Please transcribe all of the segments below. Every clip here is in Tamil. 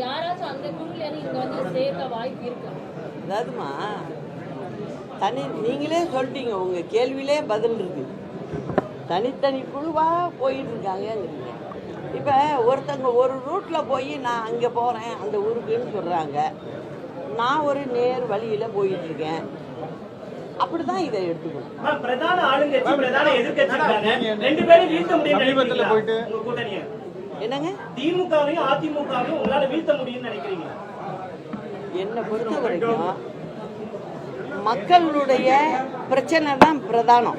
யாராச்சும் அந்த குழுல நீங்க வந்து சேர்க்க வாய்ப்பு இருக்கா? அதாவதுமா நீங்களே சொல்லிட்டீங்க, உங்க கேள்வியிலே பதில் இருக்கு. தனித்தனி குழுவா போயிட்டு இருக்காங்கங்கிறீங்க. இப்ப ஒருத்தங்க ஒரு ரூட்ல போய் நான் அங்க போறேன் அந்த ஊருக்குன்னு சொல்றாங்க, நான் ஒரு நேர் வழியில போயிட்டு இருக்கேன். அப்படிதான் இதை எடுத்துக்கணும். பிரதான ஆளுங்கட்சி பிரதான எதிர்க்கட்சி ரெண்டு பேரும் வீழ்த்த முடியும். என்னங்க திமுகவையும் அதிமுகவையும் உங்களால வீழ்த்த முடியும்னு நினைக்கிறீங்க? என்னை பொறுத்த வரைக்கும் மக்களுடைய பிரச்சனை தான் பிரதானம்.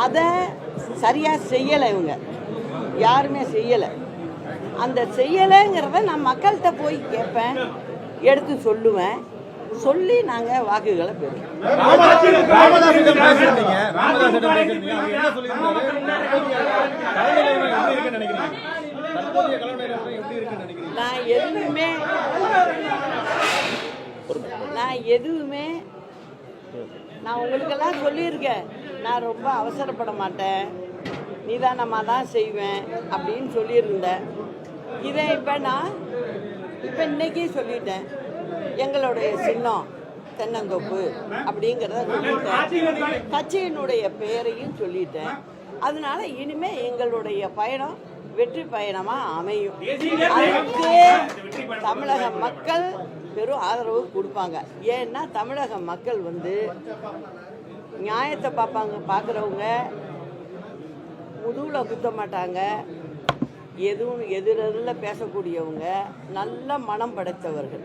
அதை சரியா செய்யலை, இவங்க யாருமே செய்யலை. அந்த செய்யலைங்கிறத நான் மக்கள்கிட்ட போய் கேட்பேன், எடுத்து சொல்லுவேன், சொல்லி நாங்கள் வாக்குகளை பெறுவோம். நான் உங்களுக்கெல்லாம் சொல்லியிருக்கேன், நான் ரொம்ப அவசரப்பட மாட்டேன், நிதானமாக தான் செய்வேன் அப்படின்னு சொல்லியிருந்தேன். இதை இப்போ இன்னைக்கு சொல்லிட்டேன், எங்களுடைய சின்னம் தென்னந்தோப்பு அப்படிங்கிறத சொல்லிட்டேன், கட்சியினுடைய பெயரையும் சொல்லிட்டேன். அதனால இனிமே எங்களுடைய பயணம் வெற்றி பயணமா அமையும். அதுக்கு தமிழக மக்கள் பெரும் ஆதரவு கொடுப்பாங்க. ஏன்னா தமிழக மக்கள் நியாயத்தை பார்க்குறவங்க முதுகுல குத்த மாட்டாங்க. எதுவும் எதிரில் பேசக்கூடியவங்க நல்ல மனம் படைத்தவர்கள்.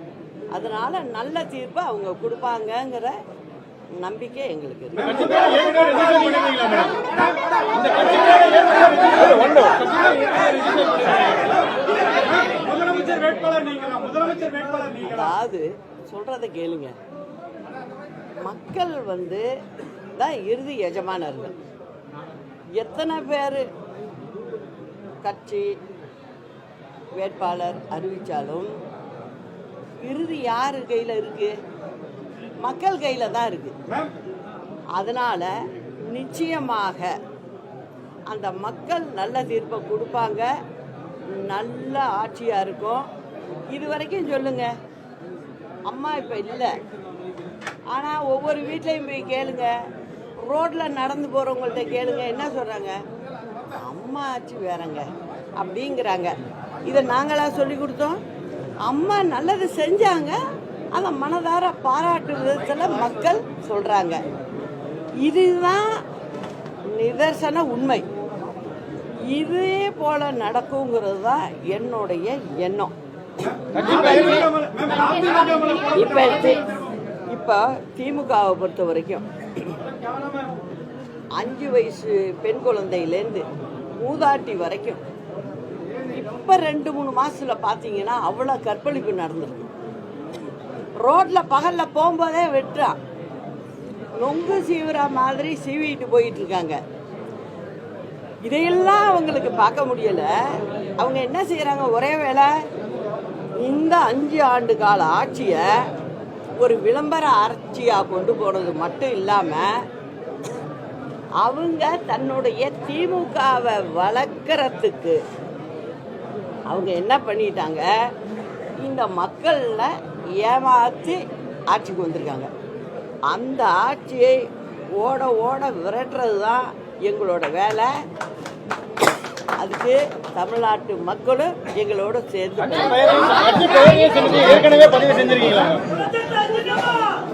அதனால நல்ல தீர்ப்பை அவங்க கொடுப்பாங்கங்கிற நம்பிக்கை எங்களுக்கு இருக்கு. அதாவது சொல்றத கேளுங்க, மக்கள் தான் இறுதி எஜமானர்கள். எத்தனை பேர் கட்சி வேட்பாளர் அறிவிச்சாலும் இறுதி யாரு கையில் இருக்கு? மக்கள் கையில் தான் இருக்கு. அதனால நிச்சயமாக அந்த மக்கள் நல்ல தீர்ப்பை கொடுப்பாங்க, நல்ல ஆட்சியாக இருக்கும். இது வரைக்கும் சொல்லுங்க, அம்மா இப்போ இல்லை, ஆனால் ஒவ்வொரு வீட்லையும் போய் கேளுங்க, ரோட்டில் நடந்து போகிறவங்கள்ட்ட கேளுங்க, என்ன சொல்கிறாங்க? அம்மா ஆட்சி வேறங்க அப்படிங்கிறாங்க. இதை நாங்களாக சொல்லி கொடுத்தோம்? அம்மா நல்லது செஞ்சாங்க, அதை மனதார பாராட்டு விதத்தில் மக்கள் சொல்கிறாங்க. இதுதான் நிதர்சன உண்மை. இதே போல நடக்குங்கிறது தான் என்னுடைய எண்ணம். இப்போ திமுகவை பொறுத்த வரைக்கும் 5 வயசு பெண் குழந்தையிலேருந்து மூதாட்டி வரைக்கும் இப்போ 2-3 மாசத்துல பார்த்தீங்கன்னா அவ்வளோ கற்பழிப்பு நடந்திருக்கு. ரோட்டில் பகலில் போகும்போதே வெட்டுறான், நொங்கு சீவுற மாதிரி சீவிட்டு போயிட்டு இருக்காங்க. இதையெல்லாம் அவங்களுக்கு பார்க்க முடியல. அவங்க என்ன செய்யறாங்க? ஒரே வேளை இந்த 5 ஆண்டு கால ஆட்சியை ஒரு விளம்பர ஆட்சியாக கொண்டு போனது மட்டும் இல்லாமல் அவங்க தன்னுடைய திமுகவை வளர்க்கறதுக்கு அவங்க என்ன பண்ணிட்டாங்க? இந்த மக்களில் ஏமாற்றி ஆட்சிக்கு வந்திருக்காங்க. அந்த ஆட்சியை ஓட ஓட விரட்டுறது தான் எங்களோட வேலை. அதுக்கு தமிழ்நாட்டு மக்களும் எங்களோட சேர்ந்து